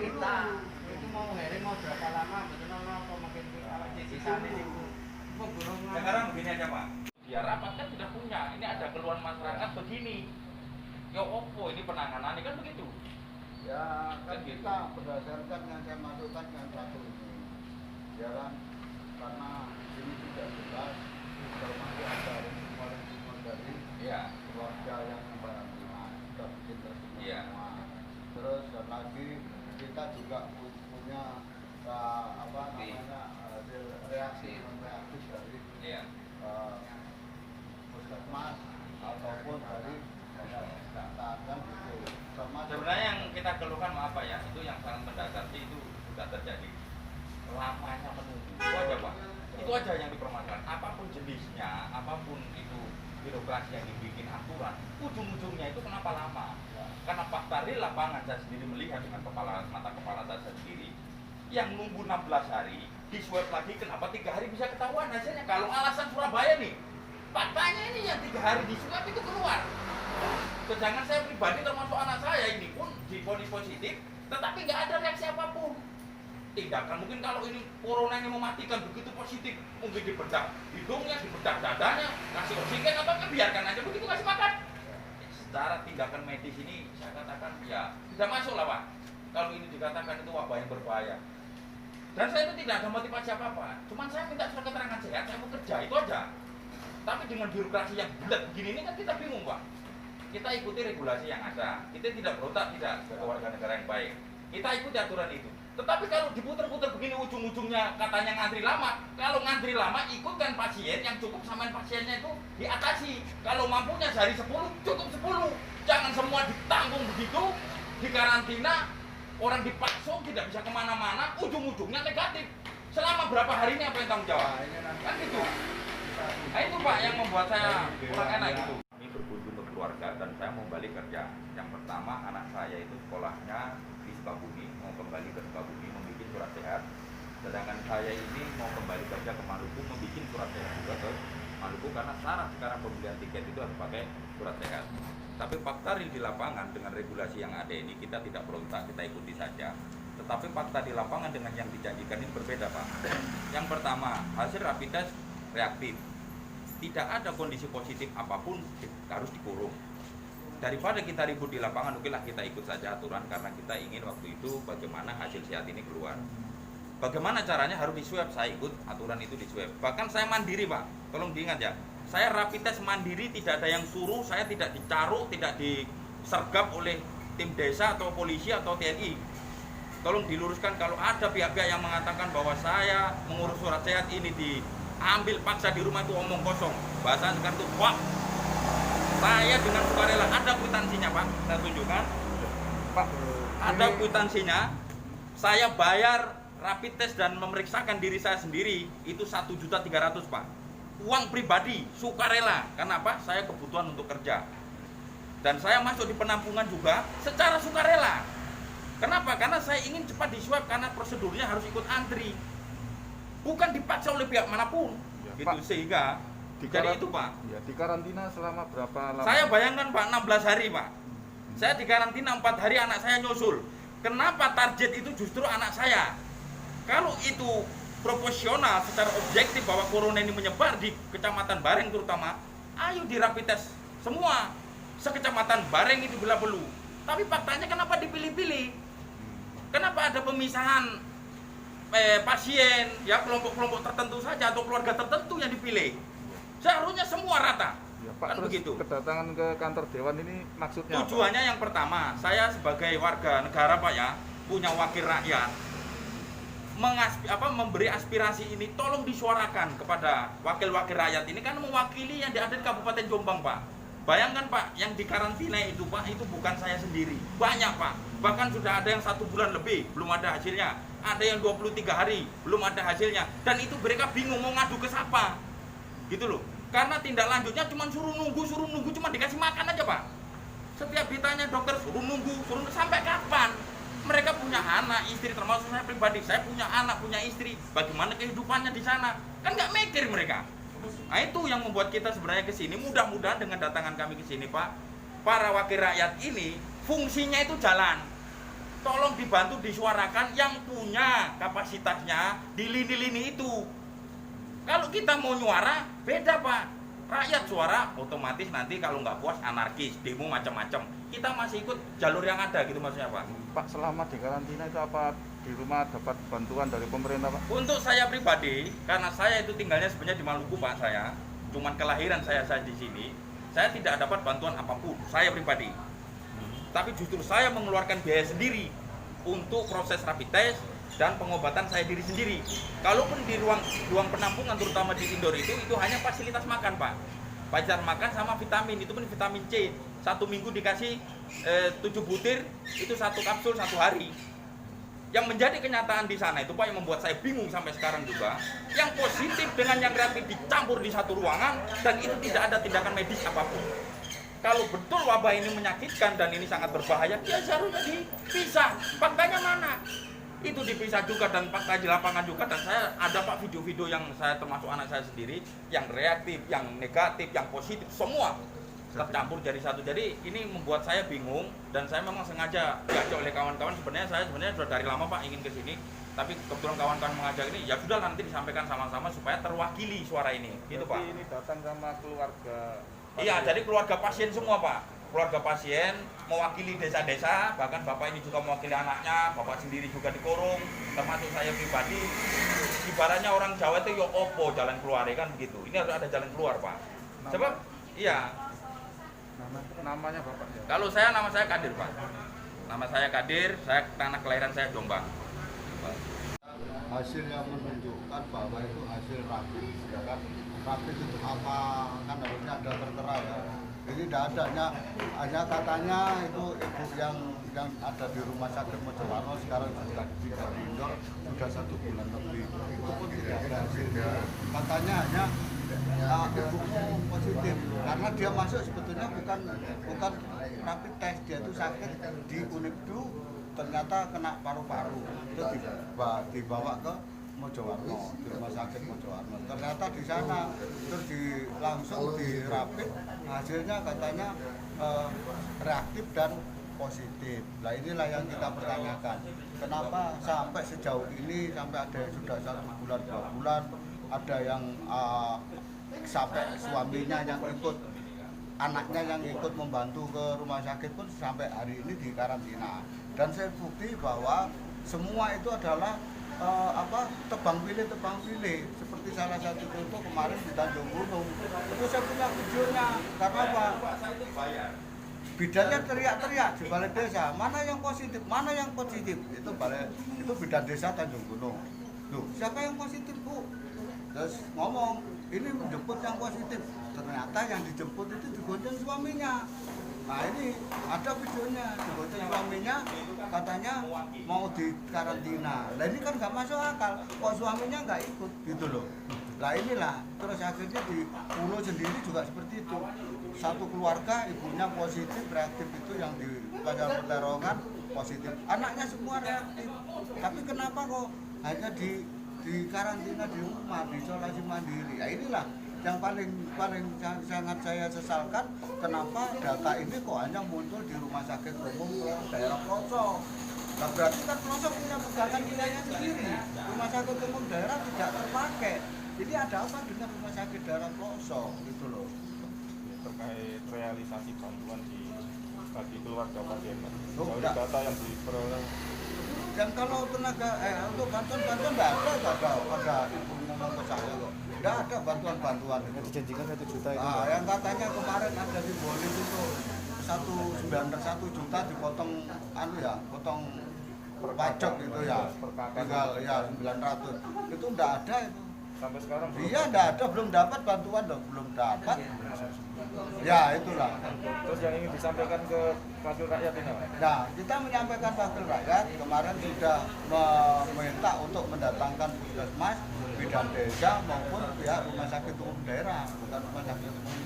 kita itu mau hearing mau berapa lama betul apa makin sisanya itu sekarang begini aja Pak, biar rapat kan sudah punya, ini ada keluhan masyarakat begini ya opo ini penanganannya kan begitu ya kan gitu. kita berdasarkan yang saya masukkan yang satu ini ya kan, karena ini tidak jelas termasuk ada resiko dari ya keluarga yang karantina kita bikin resiko Iya. semua. Terus dan lagi kita juga punya apa namanya hasil reaksi dari iya puskesmas ataupun dari kesehatan kan gitu. sebenarnya yang kita keluhkan apa ya, itu yang sangat mendasar sih itu sudah terjadi lamanya menunggu, itu aja Pak, itu aja yang dipermasalahkan. Apapun jenisnya, apapun itu birokrasi yang dibikin aturan, ujung-ujungnya itu kenapa lama? Karena fakta di lapangan saya sendiri melihat dengan mata kepala saya sendiri, yang nunggu 16 hari di swab lagi, kenapa 3 hari bisa ketahuan hasilnya? Kalau alasan Surabaya nih, faktanya ini yang 3 hari di swab itu keluar. Sedangkan saya pribadi termasuk anak saya ini pun divonis positif, tetapi nggak ada reaksi apapun. Tindakan mungkin kalau ini corona ini mematikan begitu positif, mungkin dibedah hidungnya, dibedah dadanya, kasih oksigen atau biarkan aja begitu kasih makan. Secara tindakan medis ini saya katakan ya tidak masuk lah Pak. Kalau ini dikatakan itu wabah yang berbahaya. Dan saya itu tidak ada motivasi apa-apa. Cuman saya minta surat keterangan sehat, saya mau kerja itu aja. Tapi dengan birokrasi yang bulat begini ini kan kita bingung Pak. Kita ikuti regulasi yang ada. Kita tidak berontak, tidak sebagai warga negara yang baik. Kita ikuti aturan itu. Tetapi kalau diputer-puter begini ujung-ujungnya katanya ngantri lama. Kalau ngantri lama ikutkan pasien yang cukup samain pasiennya itu diatasi. Kalau mampunya sehari 10 cukup 10. Jangan semua ditanggung begitu, dikarantina, orang dipaksa tidak bisa kemana-mana, ujung-ujungnya negatif. Selama berapa hari ini apa yang tanggung jawab? Kan gitu. Nah itu Pak yang membuat saya kurang enak gitu. Ini berkunjung ke keluarga dan saya mau balik kerja. Yang pertama anak saya itu sekolahnya di Sukabumi, mau kembali ke Sukabumi membuat surat sehat. Sedangkan saya ini mau kembali kerja ke Maluku membuat surat sehat juga ke Maluku karena syarat sekarang pembelian tiket itu harus pakai surat sehat. Tapi fakta di lapangan dengan regulasi yang ada ini kita tidak berontak, kita ikuti saja. Tetapi fakta di lapangan dengan yang dijanjikan ini berbeda Pak. Yang pertama hasil rapid test reaktif. Tidak ada kondisi positif apapun harus dikurung. Daripada kita ribut di lapangan, okelah kita ikut saja aturan karena kita ingin waktu itu bagaimana hasil sehat ini keluar. Bagaimana caranya harus di swab, saya ikut aturan itu di swab. Bahkan saya mandiri Pak, tolong diingat ya. Saya rapid test mandiri, tidak ada yang suruh, saya tidak dicaruk, tidak disergap oleh tim desa atau polisi atau TNI. Tolong diluruskan kalau ada pihak-pihak yang mengatakan bahwa saya mengurus surat sehat ini diambil paksa di rumah itu omong kosong. Bahasa sekarang itu wah. Saya dengan sukarela ada kwitansinya Pak, saya tunjukkan. Pak, ada kwitansinya. Saya bayar rapid test dan memeriksakan diri saya sendiri itu 1.300.000 Pak. Uang pribadi, sukarela. Karena apa? Saya kebutuhan untuk kerja. Dan saya masuk di penampungan juga secara sukarela. Kenapa? Karena saya ingin cepat diswab karena prosedurnya harus ikut antri. Bukan dipaksa oleh pihak manapun. Ya, gitu Pak, sehingga jadi itu Pak. Ya, di karantina selama berapa lama? Saya bayangkan Pak 16 hari Pak. Saya di karantina 4 hari anak saya nyusul. Kenapa target itu justru anak saya? Kalau itu proporsional secara objektif bahwa corona ini menyebar di Kecamatan Bareng terutama, ayo di rapid test semua sekecamatan Bareng itu bila perlu. Tapi faktanya kenapa dipilih-pilih? Kenapa ada pemisahan pasien ya kelompok-kelompok tertentu saja atau keluarga tertentu yang dipilih? Seharusnya semua rata. Ya, Pak, Kan terus begitu. kedatangan ke kantor Dewan ini maksudnya Tujuannya yang pertama, saya sebagai warga negara Pak ya, punya wakil rakyat, memberi aspirasi ini tolong disuarakan kepada wakil-wakil rakyat ini kan mewakili yang ada di Kabupaten Jombang Pak. Bayangkan Pak, yang di karantina itu Pak, itu bukan saya sendiri, banyak Pak. Bahkan sudah ada yang 1 bulan lebih belum ada hasilnya, ada yang 23 hari belum ada hasilnya, dan itu mereka bingung mau ngadu ke siapa, gitu loh. Karena tindak lanjutnya cuma suruh nunggu, cuma dikasih makan aja Pak. Setiap ditanya dokter suruh nunggu, sampai kapan? Mereka punya anak, istri, termasuk saya pribadi, saya punya anak, punya istri. Bagaimana kehidupannya di sana? Kan nggak mikir mereka. Nah itu yang membuat kita sebenarnya ke sini. Mudah-mudahan dengan datangan kami ke sini Pak, para wakil rakyat ini fungsinya itu jalan. tolong dibantu disuarakan yang punya kapasitasnya di lini-lini itu. Kalau kita mau nyuara, beda Pak. Rakyat suara otomatis nanti kalau nggak puas anarkis, demo macam-macam. Kita masih ikut jalur yang ada gitu maksudnya Pak. Pak, selama di karantina itu apa di rumah dapat bantuan dari pemerintah Pak? Untuk saya pribadi, karena saya itu tinggalnya sebenarnya di Maluku Pak, saya cuman kelahiran saya di sini, saya tidak dapat bantuan apapun, saya pribadi. Tapi justru saya mengeluarkan biaya sendiri untuk proses rapid test dan pengobatan saya diri sendiri. Kalaupun di ruang penampungan terutama di indoor itu hanya fasilitas makan Pak. Fasilitas makan sama vitamin, itu pun vitamin C. 1 minggu dikasih 7 butir, itu 1 kapsul 1 hari. Yang menjadi kenyataan di sana itu Pak yang membuat saya bingung sampai sekarang juga. Yang positif dengan yang rapid dicampur di satu ruangan dan itu tidak ada tindakan medis apapun. Kalau betul wabah ini menyakitkan dan ini sangat berbahaya, ya seharusnya dipisah. Faktanya mana? Itu dipisah juga dan fakta di lapangan juga. Dan saya ada Pak video-video yang saya termasuk anak saya sendiri, yang reaktif, yang negatif, yang positif, semua tercampur jadi satu. Jadi ini membuat saya bingung dan saya memang sengaja diajak oleh kawan-kawan. Saya sebenarnya sudah dari lama Pak ingin ke sini, tapi kebetulan kawan-kawan mengajak ini, ya sudah nanti disampaikan sama-sama supaya terwakili suara ini. Gitu Pak. Ini datang sama keluarga. Iya, jadi keluarga pasien semua Pak. Keluarga pasien mewakili desa-desa, bahkan Bapak ini juga mewakili anaknya, Bapak sendiri juga dikurung, termasuk saya pribadi. Ibaratnya orang Jawa itu yo opo jalan keluar kan begitu. Ini harus ada jalan keluar Pak. Sebab iya. Namanya Bapak ya? Kalau nama saya Kadir Pak. Nama saya Kadir, saya tanah kelahiran saya Jombang. Hasil yang menunjukkan bahwa itu hasil rapid, ya kan? Rapid itu apa? Kan harusnya ada tertera ya. Jadi tidak adanya, hanya katanya itu ibu yang ada di rumah sakit Mojowarno sekarang sudah tidak di indoor sudah 1 bulan lebih. Itu pun tidak ada hasilnya. Katanya hanya ibuku positif karena dia masuk sebetulnya bukan rapid test, dia itu sakit di Unibdu ternyata kena paru-paru itu dibawa ke Mojowarno, di rumah sakit Mojowarno. Ternyata di sana terus langsung di rapid, hasilnya katanya reaktif dan positif. Nah inilah yang kita pertanyakan, kenapa sampai sejauh ini, sampai ada yang sudah 1 bulan 2 bulan, ada yang sampai suaminya yang ikut, anaknya yang ikut membantu ke rumah sakit pun sampai hari ini di karantina. Dan saya bukti bahwa semua itu adalah tebang pilih seperti salah satu contoh kemarin di Tanjung Gunung itu saya punya videonya. Karena apa? Bidannya teriak-teriak di balai desa, mana yang positif itu bidan desa Tanjung Gunung. Loh, siapa yang positif Bu? Terus ngomong ini menjemput yang positif, ternyata yang dijemput itu digonceng suaminya. Nah ini ada videonya, digonceng suaminya, katanya mau di karantina. Nah ini kan nggak masuk akal, kok suaminya nggak ikut gitu loh. Nah inilah, terus akhirnya di Pulau sendiri juga seperti itu. Satu keluarga ibunya positif, reaktif itu yang di Banjar Peterongan positif, anaknya semua reaktif. Tapi kenapa kok hanya di karantina di rumah, di isolasi mandiri? Ya inilah yang paling sangat saya sesalkan, kenapa data ini kok hanya muncul di rumah sakit umum daerah pelosok. Nah berarti kan pelosok punya pegangan wilayah sendiri, rumah sakit umum daerah tidak terpakai. Jadi ada apa dengan rumah sakit daerah pelosok gitu loh. Terkait realisasi bantuan bagi keluarga pasien. Oh, dari data yang diperoleh. Dan kalau tenaga untuk bantuan nggak ada ibu ngomong ke saya kok. Nggak ada bantuan itu. Dijanjikan 1 juta itu. Nah, yang katanya kemarin ada di Bolis itu 1 juta dipotong potong pajak gitu ya. Tinggal ya 900. Itu nggak ada itu. Sampai sekarang belum. Iya nggak ada, belum dapat bantuan loh, belum dapat. Ya itulah. Terus yang ingin disampaikan ke wakil rakyat ini Pak? Nah, kita menyampaikan wakil rakyat kemarin sudah meminta untuk mendatangkan puskesmas, bidan desa maupun pihak rumah sakit umum daerah, bukan rumah sakit umum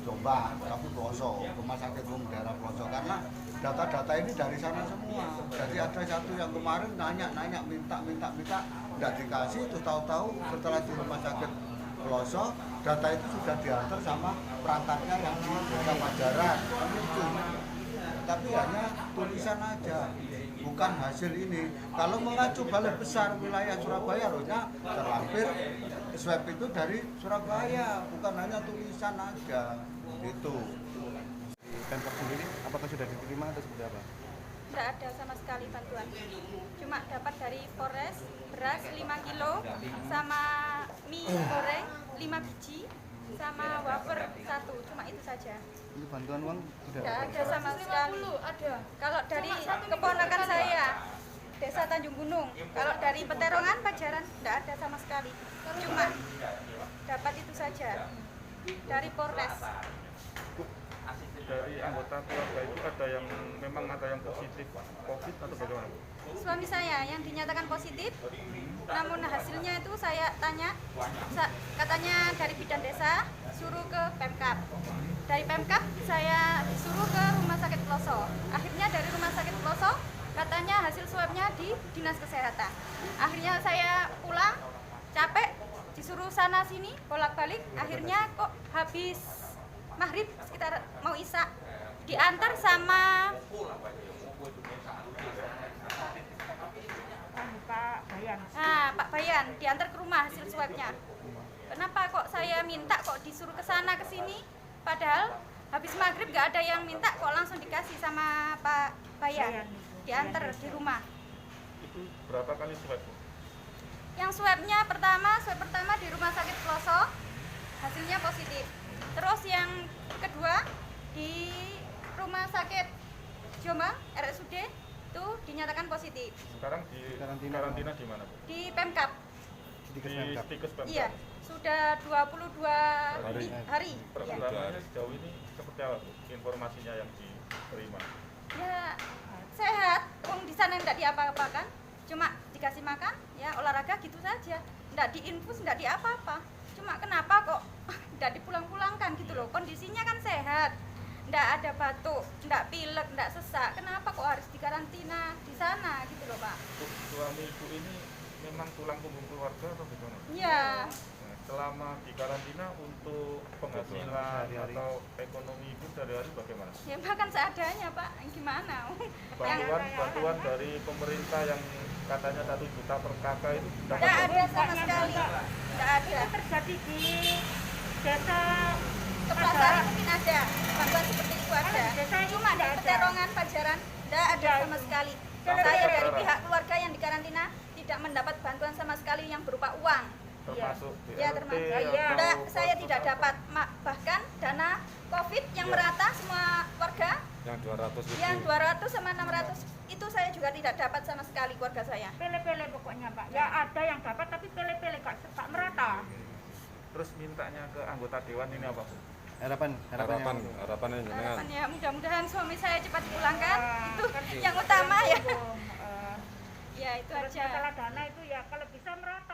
Jombang, tapi pelosok, rumah sakit umum daerah pelosok, karena data-data ini dari sana semua. Jadi ada satu yang kemarin nanya minta, nggak dikasih, terus tahu-tahu setelah di rumah sakit pelosok data itu sudah diantar sama perangkatnya yang di desa Pajaran, kan lucu. Tapi hanya tulisan aja. bukan hasil ini. Kalau mengacu Balai Besar wilayah Surabaya harusnya terlampir swab itu dari Surabaya, bukan hanya tulisan aja gitu. Pemkab sendiri apakah sudah diterima atau seperti apa? Tidak ada sama sekali bantuan. Cuma dapat dari Polres beras 5 kilo sama mie goreng 5 biji sama wafer 1. Cuma itu saja. Itu bantuan uang sudah? Tidak ada sama sekali. Ada. Kalau dari keponakan saya Desa Tanjung Gunung, kalau dari Peterongan Pajaran tidak ada sama sekali. Cuma dapat itu saja dari Polres. Dari anggota keluarga itu ada yang memang ada yang positif COVID atau bagaimana? Suami saya yang dinyatakan positif, namun hasilnya itu saya tanya, katanya dari bidan desa suruh ke Pemkab. Dari Pemkab saya disuruh ke Rumah Sakit Ploso. Akhirnya dari Rumah Sakit Ploso katanya hasil swabnya di Dinas Kesehatan. Akhirnya saya pulang capek, disuruh sana sini bolak-balik. Akhirnya kok habis maghrib sekitar mau isya diantar sama Pak Bayan diantar ke rumah hasil swabnya. Kenapa kok saya minta kok disuruh ke sana ke sini, padahal habis maghrib nggak ada yang minta kok langsung dikasih sama Pak Bayan diantar di rumah. Itu berapa kali swab? Yang swab pertama di Rumah Sakit Ploso hasilnya positif. Terus yang kedua di Rumah Sakit Jombang RSUD itu dinyatakan positif. Sekarang di karantina di mana, Bu? Di Pemkab. Di Stikes Pemkab. Iya, sudah 22 hari. Ya. Perkembangannya sejauh ini seperti apa, Bu? Informasinya yang diterima? Ya sehat, wong di sana tidak diapa-apakan, cuma dikasih makan, ya olahraga gitu saja, tidak diinfus, tidak di apa-apa. Cuma kenapa kok tidak dipulang-pulangkan gitu loh? Kondisinya kan sehat, tidak ada batuk, tidak pilek, tidak sesak. Kenapa kok harus dikarantina di sana gitu loh, Pak? Suami ibu ini memang tulang punggung keluarga atau bagaimana? Iya. Nah, selama di karantina untuk penghasilan atau ekonomi ibu sehari-hari bagaimana? Ya makan seadanya, Pak. Gimana? Bantuan dari pemerintah yang katanya 1 juta per kakak itu Tidak ada sama sekali. Tidak ada. Terjadi di desa Keplasari mungkin ada bantuan seperti itu ada. Cuma di Peterongan Pajaran tidak ada sama sekali. Saya dari pihak keluarga yang dikarantina tidak mendapat bantuan sama sekali yang berupa uang. termasuk Ya BLT termasuk. atau Tidak, saya tidak dapat. Bahkan dana COVID yang merata semua warga yang 200 itu. yang 200 sama 600 itu saya juga tidak dapat sama sekali keluarga saya. pele-pele pokoknya Pak. Ya ada yang dapat tapi pele-pele gak merata. terus mintanya ke anggota dewan ini apa, Bu? Harapannya jenengan. Harapannya mudah-mudahan suami saya cepat dipulangkan. Itu Kan yang utama ya. eh, Ya itu terus aja. masalah dana itu ya kalau bisa merata.